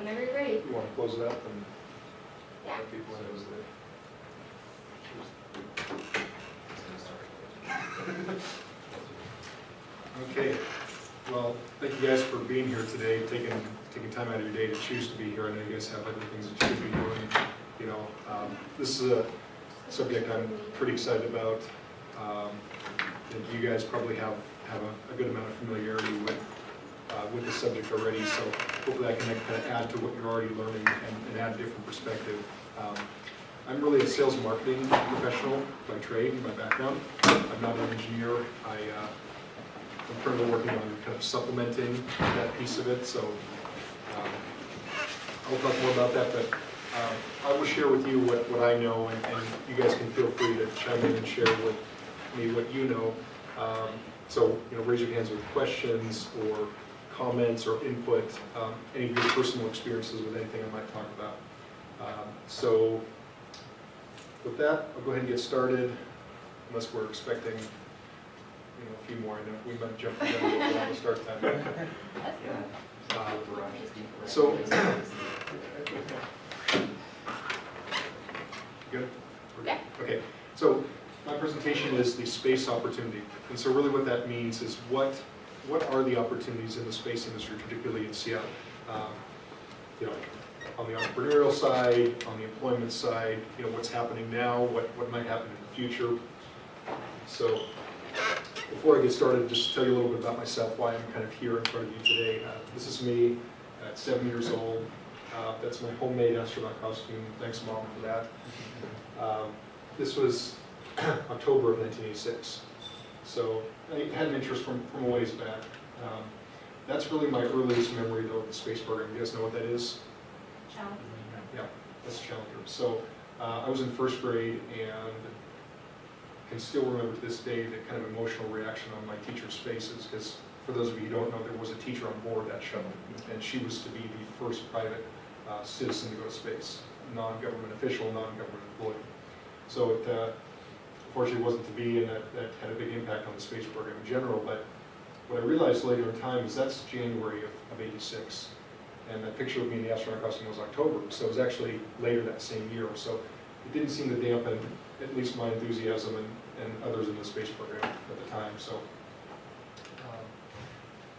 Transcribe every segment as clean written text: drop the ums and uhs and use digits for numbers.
Whenever you're ready. You want to close it up and Yeah. let people know who's there? Okay, well, thank you guys for being here today, taking time out of your day to choose to be here. I know you guys have other things that you could be doing. You know, this is a subject I'm pretty excited about. And you guys probably have a good amount of familiarity with the subject already, so hopefully I can kind of add to what you're already learning and add a different perspective. I'm really a sales and marketing professional by trade, by background. I'm not an engineer. I'm currently working on kind of supplementing that piece of it, so I'll talk more about that, but I will share with you what I know, and you guys can feel free to chime in and share with me what you know. So, you know, raise your hands with questions or comments or input, any of your personal experiences with anything I might talk about. So, with that, I'll go ahead and get started, unless we're expecting, you know, a few more. I know we might jump the gun a little bit on the start time. So, good? Yeah. Okay, so my presentation is the space opportunity. And so really what that means is what are the opportunities in the space industry, particularly in Seattle? You know, on the entrepreneurial side, on the employment side, you know, what's happening now, what might happen in the future. So before I get started, just to tell you a little bit about myself, why I'm kind of here in front of you today. This is me at 7 years old. That's my homemade astronaut costume. Thanks, Mom, for that. This was October of 1986. So I had an interest from a ways back. That's really my earliest memory, though, of the space program. You guys know what that is? Challenger. Yeah, that's Challenger. So I was in first grade and can still remember to this day the kind of emotional reaction on my teacher's faces, because for those of you who don't know, there was a teacher on board that shuttle, and she was to be the first private citizen to go to space, non-government official, non-government employee. So it unfortunately wasn't to be, and that had a big impact on the space program in general. But what I realized later in time is that's January of '86, and that picture of me in the astronaut costume was October, so it was actually later that same year. So it didn't seem to dampen at least my enthusiasm and others in the space program at the time. So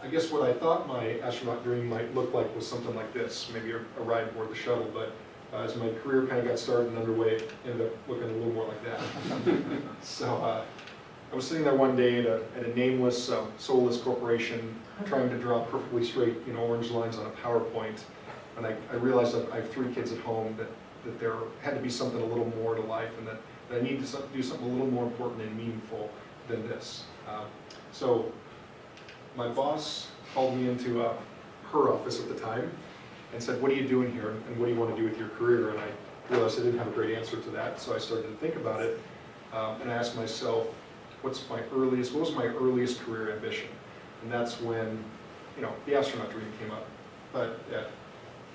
I guess what I thought my astronaut dream might look like was something like this, maybe a ride aboard the shuttle, but as my career kind of got started and underway, it ended up looking a little more like that. So I was sitting there one day at a nameless, soulless corporation, trying to draw perfectly straight, you know, orange lines on a PowerPoint, and I realized that I have 3 kids at home, that there had to be something a little more to life, and that I needed to do something a little more important and meaningful than this. So my boss called me into her office at the time and said, "What are you doing here, and what do you want to do with your career?" And I realized I didn't have a great answer to that, so I started to think about it, and I asked myself, what was my earliest career ambition? And that's when, you know, the astronaut dream came up. But at,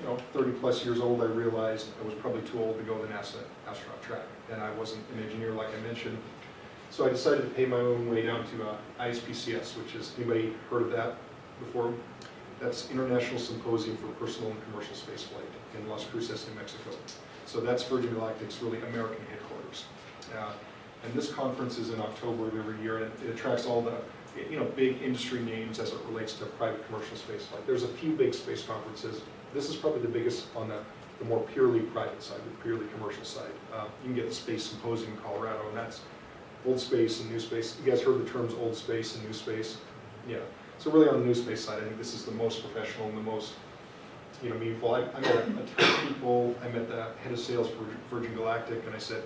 you know, 30 plus years old, I realized I was probably too old to go the NASA astronaut track, and I wasn't an engineer like I mentioned. So I decided to pay my own way down to ISPCS, which is, anybody heard of that before? That's International Symposium for Personal and Commercial Spaceflight in Las Cruces, New Mexico. So that's Virgin Galactic's really American headquarters. And this conference is in October of every year, and it attracts all the, you know, big industry names as it relates to private commercial spaceflight. There's a few big space conferences. This is probably the biggest on the more purely private side, the purely commercial side. You can get the Space Symposium in Colorado, and that's old space and new space. You guys heard the terms old space and new space? Yeah. So really on the new space side, I think this is the most professional and the most, you know, meaningful. I met a ton of people. I met the head of sales for Virgin Galactic, and I said,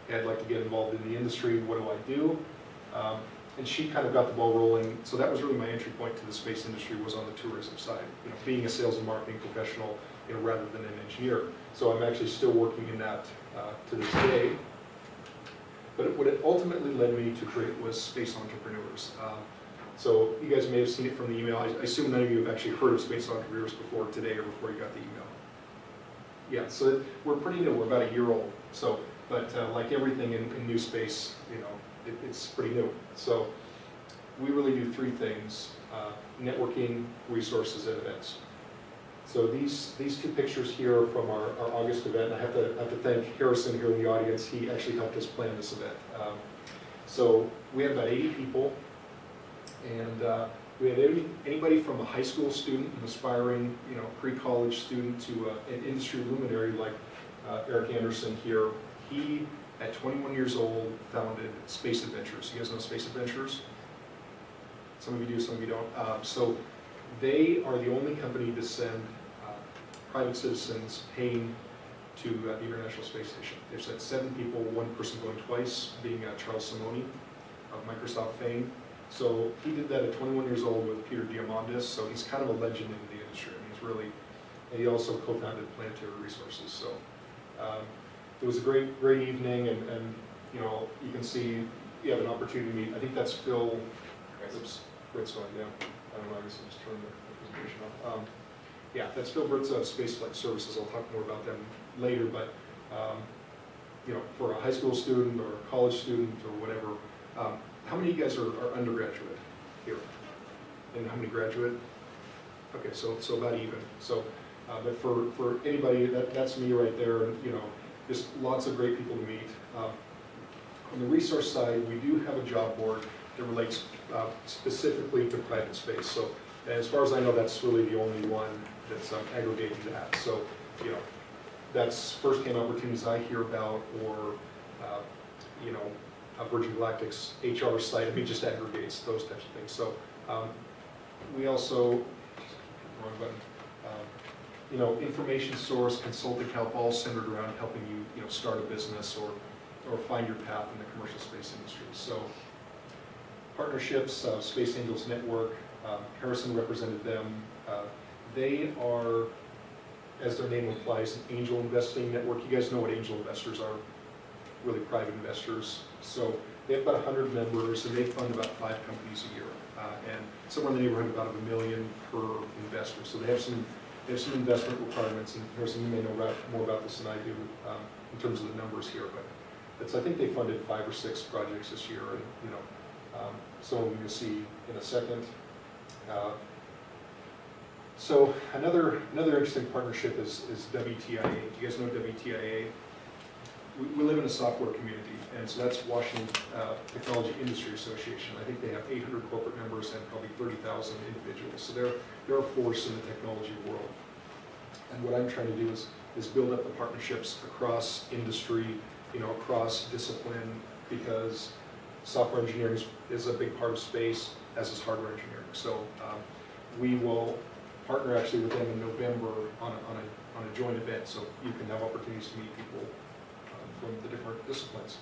"Hey, I'd like to get involved in the industry. What do I do?" And she kind of got the ball rolling. So that was really my entry point to the space industry, was on the tourism side. You know, being a sales and marketing professional, you know, rather than an engineer. So I'm actually still working in that to this day. But what it ultimately led me to create was Space Entrepreneurs. So you guys may have seen it from the email. I assume none of you have actually heard of Space Entrepreneurs before today or before you got the email. Yeah, so we're pretty new. We're about a year old. So, but like everything in new space, you know, it's pretty new. So we really do 3 things: networking, resources, and events. So these two pictures here are from our August event. I have to thank Harrison here in the audience. He actually helped us plan this event. So we had about 80 people, and we had anybody from a high school student, an aspiring, pre-college student, to an industry luminary like Eric Anderson here. He, at 21 years old, founded Space Adventures. You guys know Space Adventures? Some of you do, some of you don't. So they are the only company to send private citizens paying to the International Space Station. They've sent 7 people, 1 person going twice, being Charles Simonyi of Microsoft fame. So he did that at 21 years old with Peter Diamandis, so he's kind of a legend in the industry. I mean, he's really, and he also co-founded Planetary Resources. So it was a great evening, and you can see you have an opportunity to meet. I think that's Phil. Britzon, yeah. I don't know. I guess I'll just turn the presentation off. Yeah, that's Phil Britzon of Space Flight Services. I'll talk more about them later, but for a high school student or a college student or whatever, how many of you guys are undergraduate here? And how many graduate? Okay, so about even. So, but for anybody, that's me right there. And just lots of great people to meet. On the resource side, we do have a job board that relates specifically to private space. So, as far as I know, that's really the only one that's aggregating that. So, that's first-hand opportunities I hear about, or Virgin Galactic's HR site. I mean, just aggregates those types of things. So, we also, wrong button. Information source, consulting help, all centered around helping you, start a business or find your path in the commercial space industry. So, partnerships, Space Angels Network, Harrison represented them. They are, as their name implies, an angel investing network. You guys know what angel investors are, really private investors. So they have about 100 members, and they fund about 5 companies a year, and somewhere in the neighborhood of about $1 million per investor. So they have some investment requirements, and Harrison, you may know more about this than I do in terms of the numbers here, but I think they funded 5 or 6 projects this year, and some of them you'll see in a second. So another interesting partnership is WTIA. Do you guys know WTIA? We live in a software community, and so that's Washington Technology Industry Association. I think they have 800 corporate members and probably 30,000 individuals. So they're a force in the technology world. And what I'm trying to do is build up the partnerships across industry, across discipline, because software engineering is a big part of space, as is hardware engineering. So we will partner actually with them in November on a joint event, so you can have opportunities to meet people from the different disciplines.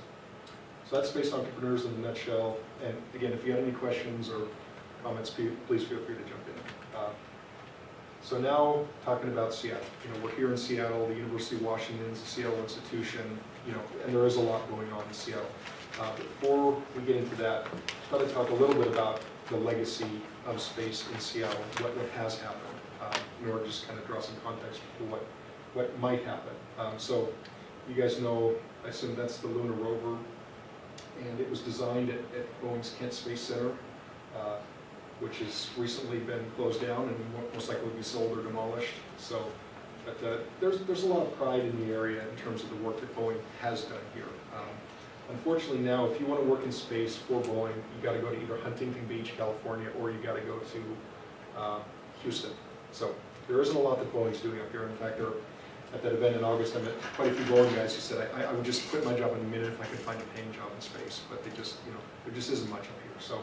So that's Space Entrepreneurs in a nutshell. And again, if you have any questions or comments, please feel free to jump in. So now talking about Seattle. We're here in Seattle. The University of Washington is a Seattle institution. And there is a lot going on in Seattle. Before we get into that, I thought I'd talk a little bit about the legacy of space in Seattle, what has happened, in order to just kind of draw some context for what might happen. So you guys know, I assume that's the Lunar rover, and it was designed at Boeing's Kent Space Center, which has recently been closed down and most likely will be sold or demolished. So, but there's a lot of pride in the area in terms of the work that Boeing has done here. Unfortunately now, if you want to work in space for Boeing, you got to go to either Huntington Beach, California, or you got to go to Houston. So there isn't a lot that Boeing's doing up here. In fact, at that event in August, I met quite a few Boeing guys who said, I would just quit my job in a minute if I could find a paying job in space, but there just isn't much up here. So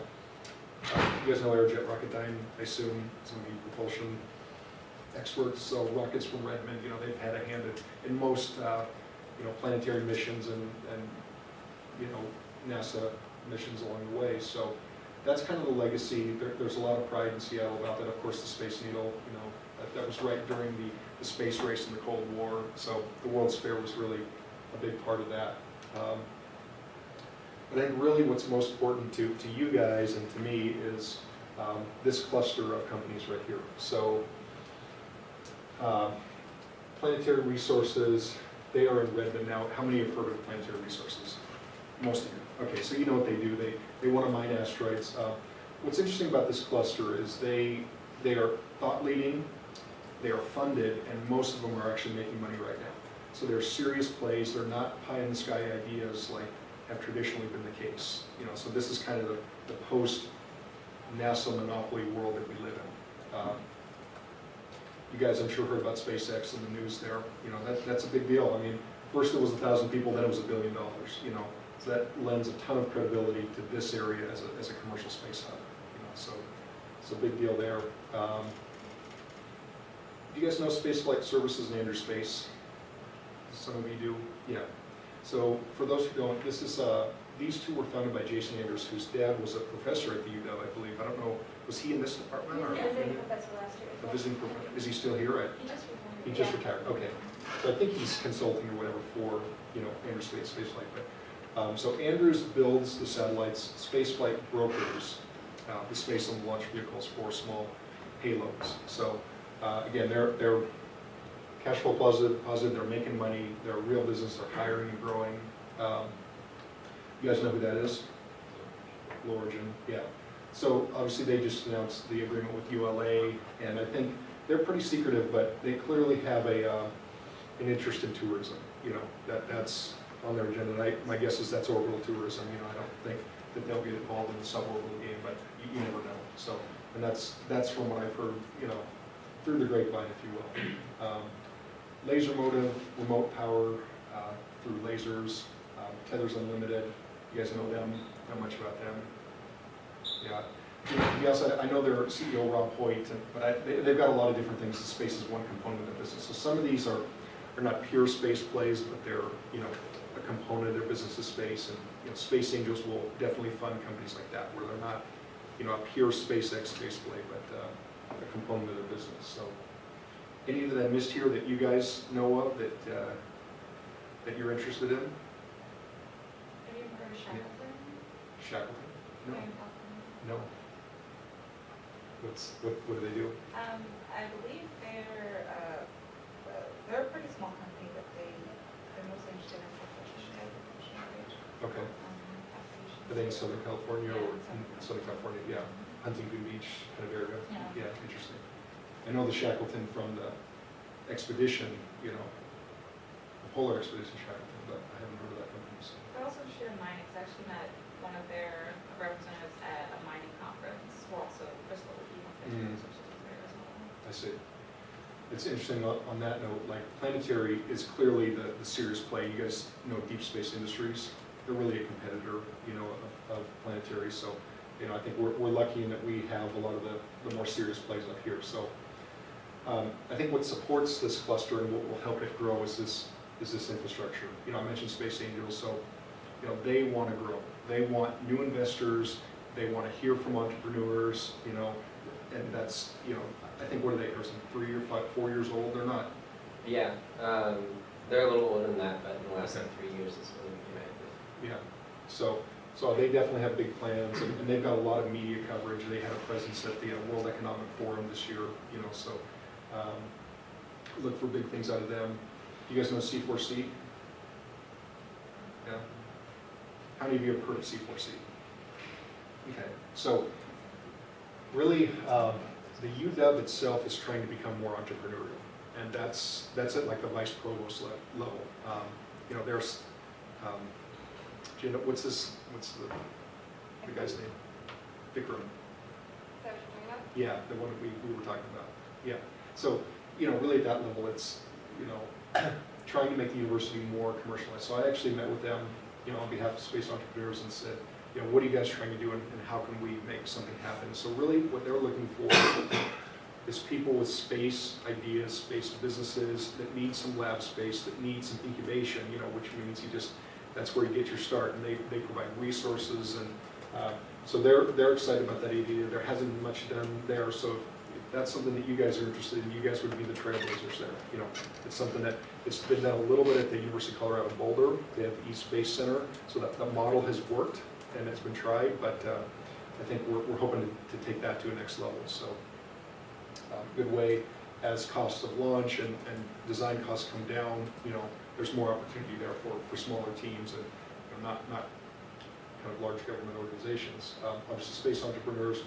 you guys know Aerojet Rocketdyne, I assume, some of you propulsion experts. So rockets from Redmond, they've had a hand in most planetary missions and NASA missions along the way. So that's kind of the legacy. There's a lot of pride in Seattle about that. Of course, the Space Needle, that was right during the space race in the Cold War. So the World's Fair was really a big part of that. But I think really what's most important to you guys and to me is this cluster of companies right here. So Planetary Resources, they are in Redmond now. How many have heard of Planetary Resources? Most of you. Okay, so you know what they do. They want to mine asteroids. What's interesting about this cluster is they are thought leading they are funded, and most of them are actually making money right now. So they're serious plays, they're not pie-in-the-sky ideas like have traditionally been the case. So this is kind of the post-NASA monopoly world that we live in. You guys, I'm sure, heard about SpaceX in the news there. That's a big deal. I mean, first it was 1,000 people, then it was $1 billion, So that lends a ton of credibility to this area as a commercial space hub. So it's a big deal there. Do you guys know Spaceflight Services and Andrews Space? Some of you do? Yeah. So for those who don't, this is these two were founded by Jason Andrews, whose dad was a professor at the UW, I believe. I don't know, was he in this department? Or Visiting professor last year. a visiting professor? Is he still here? He just retired. He just retired, okay. So I think he's consulting or whatever for, Andrews Space Spaceflight. But, so Andrews builds the satellites, spaceflight brokers, the space and launch vehicles for small payloads. So again, they're cash flow positive, they're making money, they're a real business, they're hiring and growing. You guys know who that is? Blue Origin, yeah. So obviously they just announced the agreement with ULA, and I think they're pretty secretive, but they clearly have an interest in tourism. That's on their agenda. And my guess is that's orbital tourism. I don't think that they'll get involved in the suborbital game, but you never know. So, and that's from what I've heard, through the grapevine, if you will. Laser motive, remote power through lasers, Tethers Unlimited. You guys know them, know much about them. Yeah. Yes, I know their CEO, Rob Hoyt, but they've got a lot of different things. The space is one component of the business. So some of these are not pure space plays, but they're, a component of their business is space. And, Space Angels will definitely fund companies like that, where they're not, a pure SpaceX space play, but a component of their business. So any that I missed here that you guys know of that you're interested in? Have you ever heard of Shackleton? Shackleton? No. Here in California? No. What do they do? I believe they're a pretty small company, but they're mostly interested in professional Okay. applications. Are they in Southern California or Yeah, in Southern California? Yeah. Huntington Beach kind of area? Yeah. Yeah, interesting. I know the Shackleton from the expedition, the Polar Expedition Shackleton, but I haven't heard of that company. So. They're also interested in mining. It's actually met one of their representatives at a mining conference. We're also Crystal Mm. Resources there as well. I see. It's interesting on that note, like Planetary is clearly the serious play. You guys know Deep Space Industries. They're really a competitor, of Planetary. So, I think we're lucky in that we have a lot of the more serious plays up here. So, I think what supports this cluster and what will help it grow is this infrastructure. I mentioned Space Angels, so they want to grow. They want new investors. They want to hear from entrepreneurs. And that's I think what are they? Are some 3 or 4 years old? They're not. Yeah, they're a little older than that, but in the last 3 years is when we came active. Yeah. So they definitely have big plans, and they've got a lot of media coverage. They had a presence at the World Economic Forum this year. So look for big things out of them. You guys know C4C? Yeah. How many of you have heard of C4C? Okay. So really, the UW itself is trying to become more entrepreneurial, and that's at like the vice provost level. There's, what's the guy's name? Vikram. Is that what you're talking about? Yeah, the one that we were talking about. Yeah. So, really at that level, it's, trying to make the university more commercialized. So I actually met with them, on behalf of space entrepreneurs and said, what are you guys trying to do and how can we make something happen? So really what they're looking for is people with space ideas, space businesses that need some lab space, that need some incubation, which means that's where you get your start, and they provide resources, and so they're excited about that idea. There hasn't been much done there, so if that's something that you guys are interested in, you guys would be the trailblazers there. It's something that it's been done a little bit at the University of Colorado Boulder. They have the East Space Center, so that the model has worked and it's been tried, but I think we're hoping to take that to a next level. So good way as costs of launch and design costs come down, there's more opportunity there for smaller teams and not kind of large government organizations. Obviously, space entrepreneurs.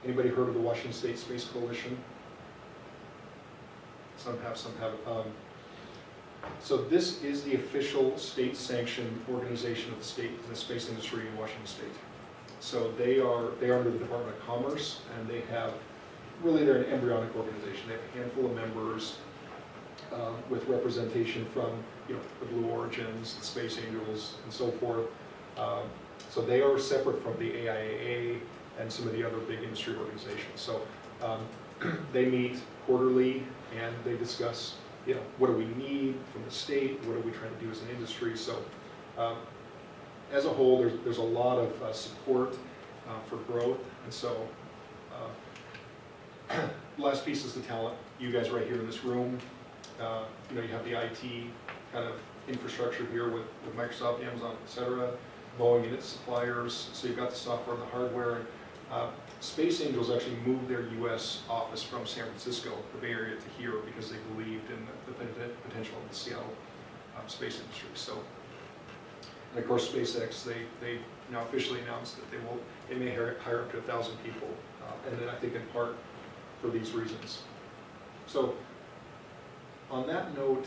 Anybody heard of the Washington State Space Coalition? some have, some haven't. So this is the official state-sanctioned organization of the state in the space industry in Washington State. So they are under the Department of Commerce, and they have, really they're an embryonic organization. They have a handful of members with representation from, you know, the Blue Origins, the Space Angels, and so forth. So they are separate from the AIAA and some of the other big industry organizations. So they meet quarterly and they discuss, you know, what do we need from the state, what are we trying to do as an industry. So as a whole, there's a lot of support for growth. And so last piece is the talent. You guys right here in this room, you know, you have the IT kind of infrastructure here with Microsoft, Amazon, et cetera, Boeing and its suppliers. So you've got the software and the hardware. Space Angels actually moved their U.S. office from San Francisco, the Bay Area, to here because they believed in the potential of the Seattle space industry. So, and of course, SpaceX, they now officially announced that they may hire up to 1,000 people, and then I think in part for these reasons. So, on that note,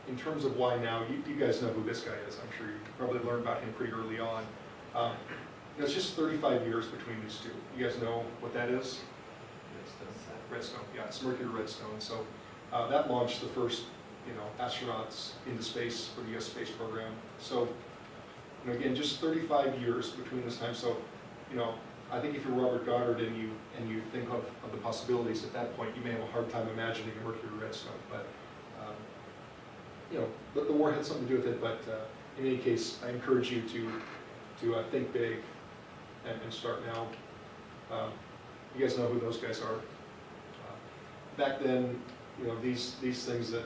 in terms of why now, you guys know who this guy is. I'm sure you probably learned about him pretty early on. It's just 35 years between these two. You guys know what that is? Redstone, yeah, it's Mercury Redstone. So that launched the first, you know, astronauts into space for the U.S. space program. So, you know, again, just 35 years between this time. So, you know, I think if you're Robert Goddard and you think of the possibilities at that point, you may have a hard time imagining a Mercury Redstone. But you know, the war had something to do with it. But in any case, I encourage you to think big and start now. You guys know who those guys are. Back then, you know, these things that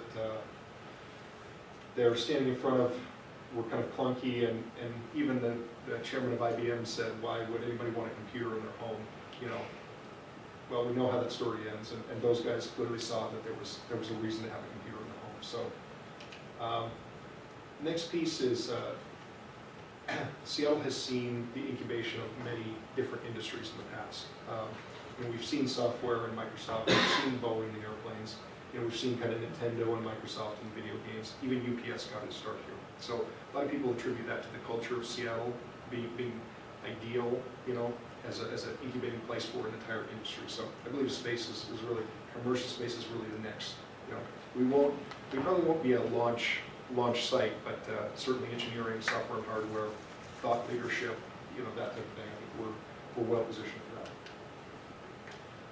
they're standing in front of were kind of clunky, and even the chairman of IBM said, why would anybody want a computer in their home? You know, well, we know how that story ends, and those guys clearly saw that there was a reason to have a computer in the home. So, next piece is Seattle has seen the incubation of many different industries in the past. You know, we've seen software and Microsoft, we've seen Boeing and airplanes, you know, we've seen kind of Nintendo and Microsoft and video games, even UPS got its start here. So a lot of people attribute that to the culture of Seattle being ideal, you know, as an incubating place for an entire industry. So I believe space is really, commercial space is really the next, you know, we probably won't be a launch site, but certainly engineering, software and hardware, thought leadership, you know, that type of thing. I think we're well positioned for that.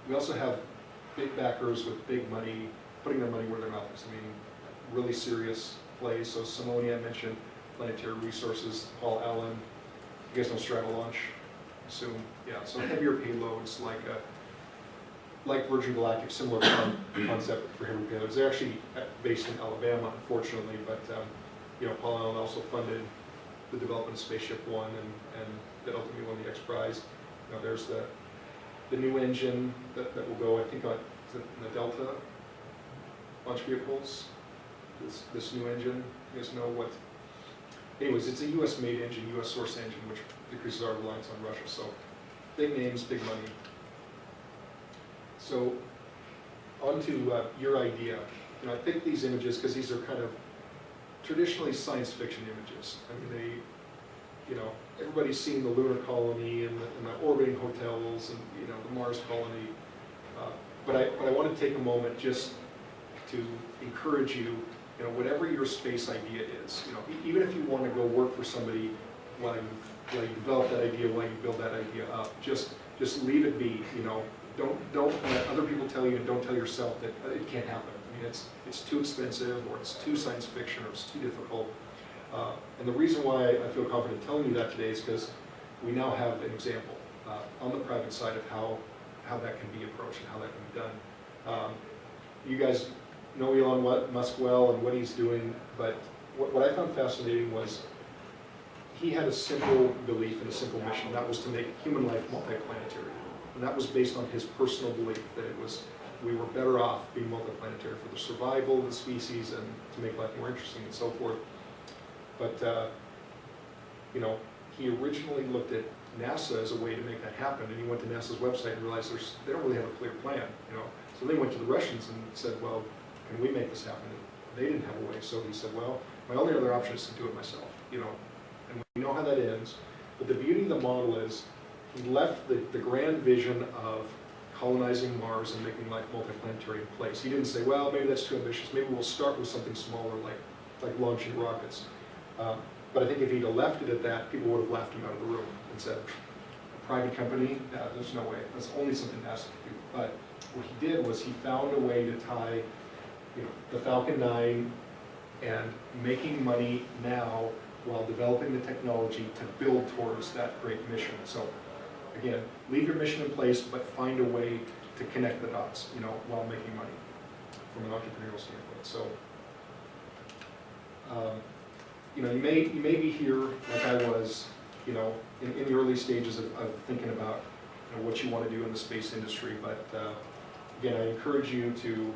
We also have big backers with big money, putting their money where their mouth is. I mean, really serious plays. So Simone, I mentioned, Planetary Resources, Paul Allen. You guys know Stratolaunch, I assume? Yeah, so heavier payloads like Virgin Galactic, similar concept for heavy payloads. They're actually based in Alabama, unfortunately, but you know, Paul Allen also funded the development of Spaceship One and that ultimately won the X Prize. You know, there's the new engine that will go, I think, on the Delta launch vehicles. This new engine, you guys know what? Anyways, it's a U.S. made engine, U.S. source engine, which decreases our reliance on Russia. So big names, big money. So on to your idea. You know, I picked these images because these are kind of traditionally science fiction images. I mean, they, you know, everybody's seen the lunar colony and the orbiting hotels and, you know, the Mars colony. But I want to take a moment just to encourage you, you know, whatever your space idea is, you know, even if you want to go work for somebody while you develop that idea, while you build that idea up, just leave it be, you know. Don't let other people tell you, and don't tell yourself that it can't happen. I mean, it's too expensive, or it's too science fiction, or it's too difficult. And the reason why I feel confident telling you that today is because we now have an example on the private side of how that can be approached and how that can be done. You guys know Elon Musk well and what he's doing, but what I found fascinating was he had a simple belief and a simple mission. That was to make human life multiplanetary. And that was based on his personal belief that we were better off being multiplanetary for the survival of the species and to make life more interesting and so forth. But, you know, he originally looked at NASA as a way to make that happen, and he went to NASA's website and realized they don't really have a clear plan, you know. So they went to the Russians and said, well, can we make this happen? They didn't have a way, so he said, well, my only other option is to do it myself, you know. And we know how that ends, but the beauty of the model is he left the grand vision of colonizing Mars and making life multiplanetary in place. He didn't say, well, maybe that's too ambitious, maybe we'll start with something smaller like launching rockets. But I think if he'd have left it at that, people would have laughed him out of the room and said, a private company, there's no way, that's only something NASA could do. But what he did was he found a way to tie, you know, the Falcon 9 and making money now while developing the technology to build towards that great mission. So again, leave your mission in place, but find a way to connect the dots, you know, while making money from an entrepreneurial standpoint. So, you know, you may be here like I was, you know, in the early stages of thinking about, you know, what you want to do in the space industry. But again, I encourage you to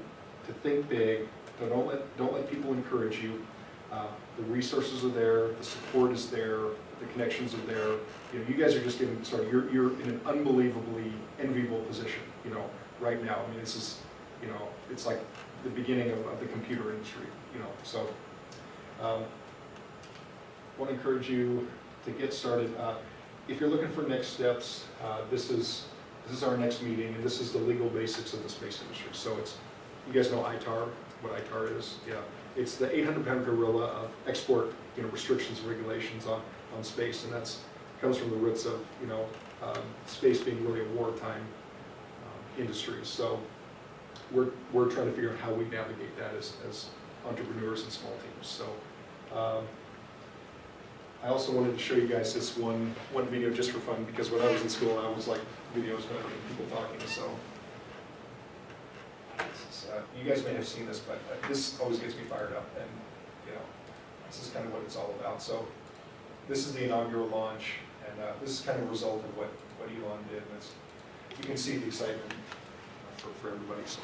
think big. Don't let people encourage you. The resources are there, the support is there, the connections are there. You know, you guys are just getting started. You're in an unbelievably enviable position, you know, right now. I mean, this is, you know, it's like the beginning of the computer industry, you know. So, I want to encourage you to get started. If you're looking for next steps, this is our next meeting, and this is the legal basics of the space industry. So it's, you guys know ITAR, what ITAR is? Yeah, it's the 800-pound gorilla of export, you know, restrictions and regulations on space, and that's comes from the roots of, you know, space being really a wartime industry. So we're trying to figure out how we navigate that as entrepreneurs and small teams. So I also wanted to show you guys this one video just for fun, because when I was in school, I was like videos of people talking. So this is, you guys may have seen this, but this always gets me fired up, and you know, this is kind of what it's all about. So this is the inaugural launch, and this is kind of a result of what Elon did. And it's, you can see the excitement for everybody. So.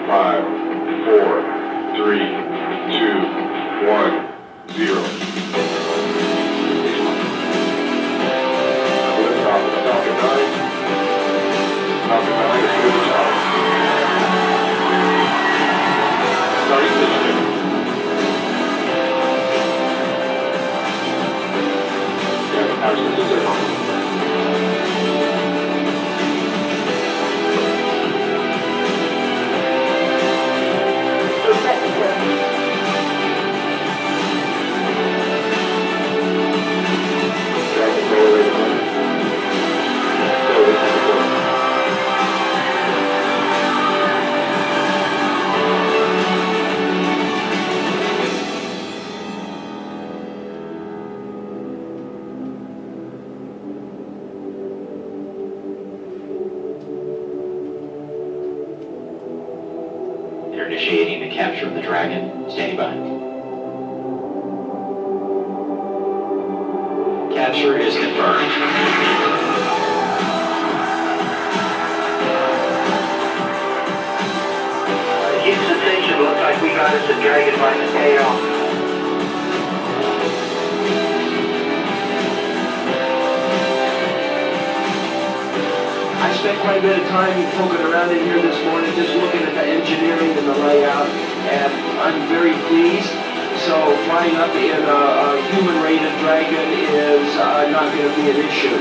Five, 4, 3, 2, 1, 0. Liftoff of Falcon 9. Falcon 9 is clear to top. Starting mission. Yeah, power systems are on. They're initiating the capture of the Dragon. Standing by. Capture is confirmed. Houston Station, looks like we got us a Dragon by the tail. I spent quite a bit of time poking around in here this morning, just looking at the engineering and the layout, and I'm very pleased. So flying up in a human-rated Dragon is not going to be an issue.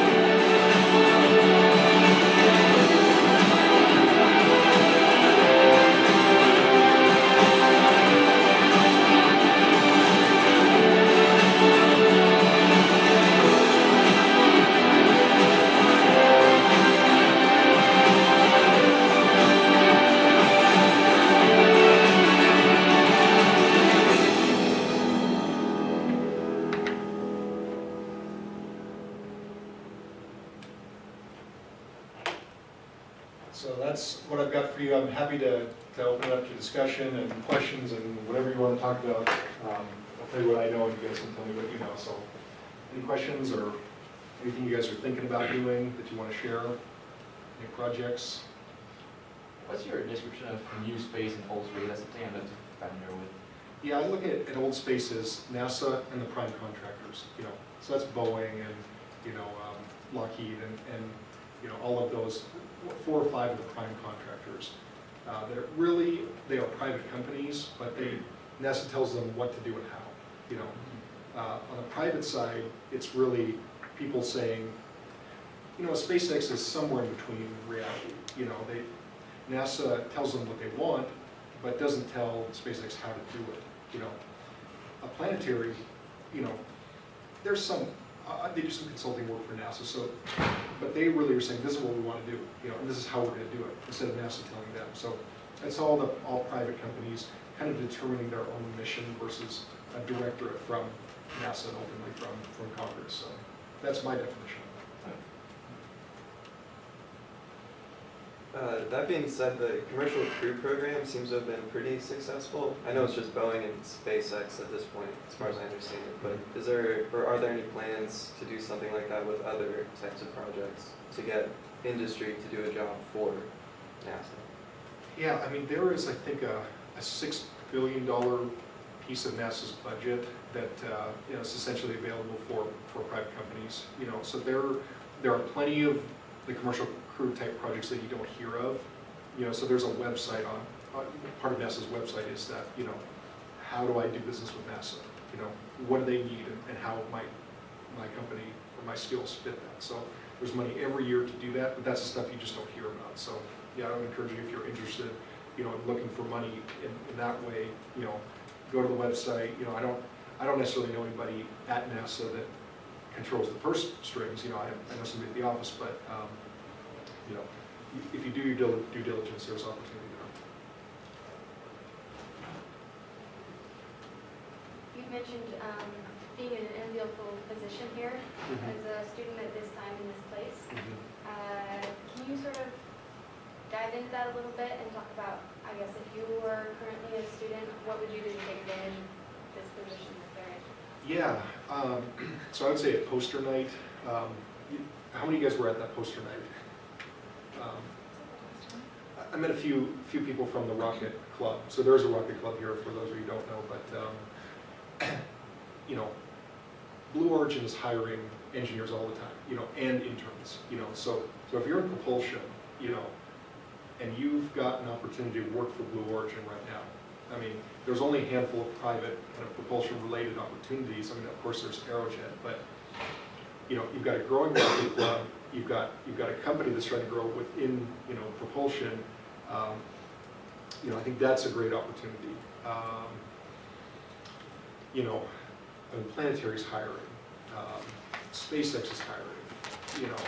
So that's what I've got for you. I'm happy to open it up to discussion and questions and whatever you want to talk about. I'll tell you what I know, and you guys can tell me what you know. So any questions or anything you guys are thinking about doing that you want to share? Any projects? What's your description of new space and old space? That's something I'm not too familiar with. Yeah, I look at old space as NASA and the prime contractors, you know, so that's Boeing and, you know, Lockheed and, you know, all of those, 4 or 5 of the prime contractors. They're really, they are private companies, but NASA tells them what to do and how, you know. On the private side, it's really people saying, you know, SpaceX is somewhere in between reality. You know, NASA tells them what they want, but doesn't tell SpaceX how to do it. You know, a planetary, you know, there's some, they do some consulting work for NASA, so, but they really are saying, this is what we want to do, you know, and this is how we're going to do it, instead of NASA telling them. So it's all private companies kind of determining their own mission versus a directorate from NASA and ultimately from Congress. So that's my definition. That being said, the commercial crew program seems to have been pretty successful. I know it's just Boeing and SpaceX at this point, as far as I understand it, but is there, or are there any plans to do something like that with other types of projects to get industry to do a job for NASA? Yeah, I mean, there is, I think, a $6 billion piece of NASA's budget that you know, is essentially available for private companies. You know, so there are plenty of the commercial crew type projects that you don't hear of. You know, so there's a website on part of NASA's website is that, you know, how do I do business with NASA? You know, what do they need and how might my company or my skills fit that? So there's money every year to do that, but that's the stuff you just don't hear about. So yeah, I would encourage you, if you're interested, you know, in looking for money in that way, you know, go to the website. You know, I don't necessarily know anybody at NASA that controls the purse strings. You know, I know somebody at the office, but you know, if you do your due diligence, there's opportunity there. You mentioned being in an enviable position here as a student at this time in this place. Can you sort of dive into that a little bit and talk about, I guess, if you were currently a student, what would you do to take advantage of this position that they're in? Yeah, so I would say at poster night, how many of you guys were at that poster night? I met a few people from the Rocket Club. So there's a Rocket Club here for those of you who don't know, but you know, Blue Origin is hiring engineers all the time, you know, and interns, you know. So if you're in propulsion, you know, and you've got an opportunity to work for Blue Origin right now, I mean, there's only a handful of private kind of propulsion-related opportunities. I mean, of course, there's Aerojet, but you know, you've got a growing Rocket Club. You've got a company that's trying to grow within, you know, propulsion. You know, I think that's a great opportunity. You know, I mean, Planetary's hiring. SpaceX is hiring. You know,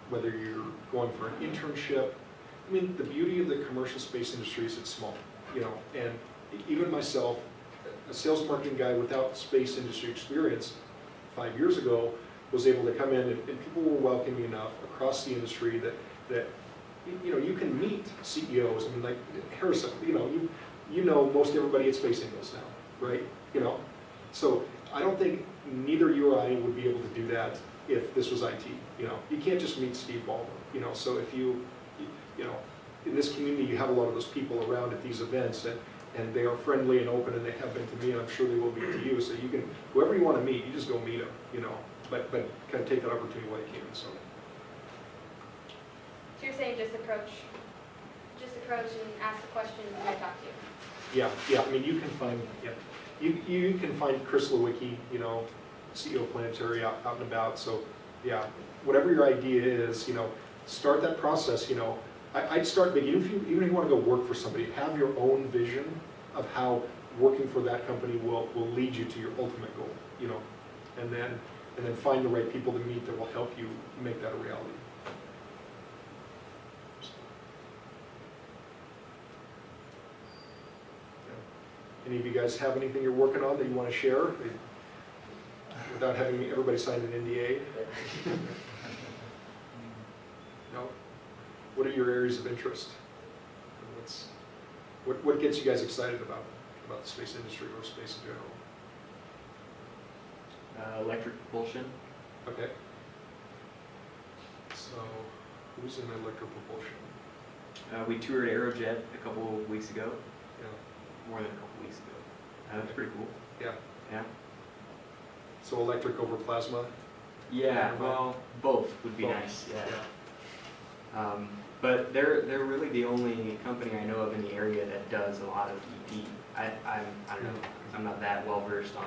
whether you're going for an internship. I mean, the beauty of the commercial space industry is it's small. You know, and even myself, a sales marketing guy without space industry experience 5 years ago, was able to come in and people were welcoming enough across the industry that you know, you can meet CEOs. I mean, like Harrison, you know most everybody at Space Ingles now, right? You know, so I don't think neither you or I would be able to do that if this was IT. You know, you can't just meet Steve Ballmer. You know, so if you know, in this community, you have a lot of those people around at these events, and they are friendly and open, and they have been to me, and I'm sure they will be to you. So you can, whoever you want to meet, you just go meet them. You know. But kind of take that opportunity while you can. So you're saying just approach and ask the questions and they talk to you? Yeah. I mean, you can find you can find Chris Lewicki, you know, CEO of Planetary, out and about. So yeah, whatever your idea is, you know, start that process. You know, I'd start big. Even if you want to go work for somebody, have your own vision of how working for that company will lead you to your ultimate goal. You know, and then find the right people to meet that will help you make that a reality. Yeah. Any of you guys have anything you're working on that you want to share without having everybody sign an NDA? No? What are your areas of interest? What gets you guys excited about the space industry or space in general? Electric propulsion. Okay. So, who's in electric propulsion? We toured Aerojet a couple of weeks ago, Yeah. more than a couple weeks ago. That's pretty cool. Yeah. Yeah. So electric over plasma? Yeah, well, both would be Both. nice, yeah. But they're really the only company I know of in the area that does a lot of EP. I don't know, I'm not that well versed on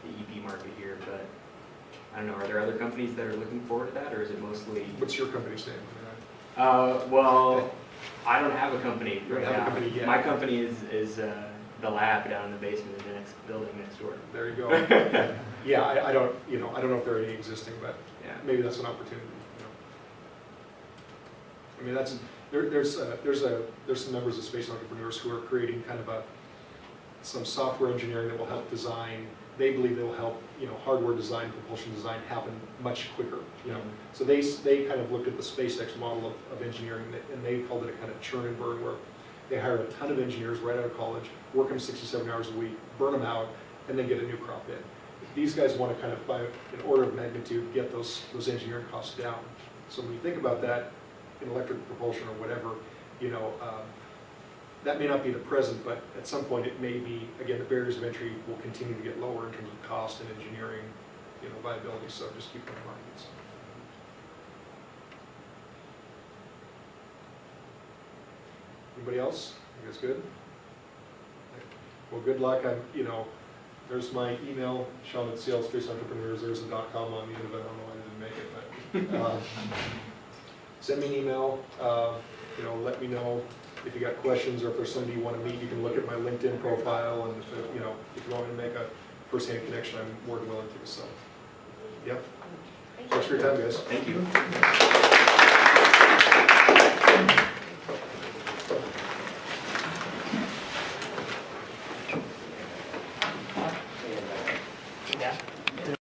the EP market here, but I don't know, are there other companies that are looking forward to that, or is it mostly? What's your company's name? Well, I don't have a company You don't right have a now. company yet. My company is the lab down in the basement in the next building next door. There you go. Yeah, I don't, I don't know if there are any existing, but Yeah. maybe that's an opportunity. I mean, there's some members of Space Entrepreneurs who are creating kind of some software engineering that will help design. They believe they will help, hardware design, propulsion design happen much quicker. So they kind of looked at the SpaceX model of engineering, and they called it a kind of churn and burn, where they hire a ton of engineers right out of college, work them 67 hours a week, burn them out, and then get a new crop in. These guys want to kind of, by an order of magnitude, get those engineering costs down. So when you think about that in electric propulsion or whatever, that may not be the present, but at some point it may be. Again, the barriers of entry will continue to get lower in terms of cost and engineering, viability. So just keep that in mind. Anybody else? You guys good? Well, good luck. There's my email, Sean at CL Space Entrepreneurs. There's a .com on the end of it. I don't know why I didn't make it, but send me an email. Let me know if you got questions, or if there's somebody you want to meet. You can look at my LinkedIn profile, and if you want me to make a first-hand connection, I'm more than willing to. So, yep. Thanks for your time, guys. Thank you.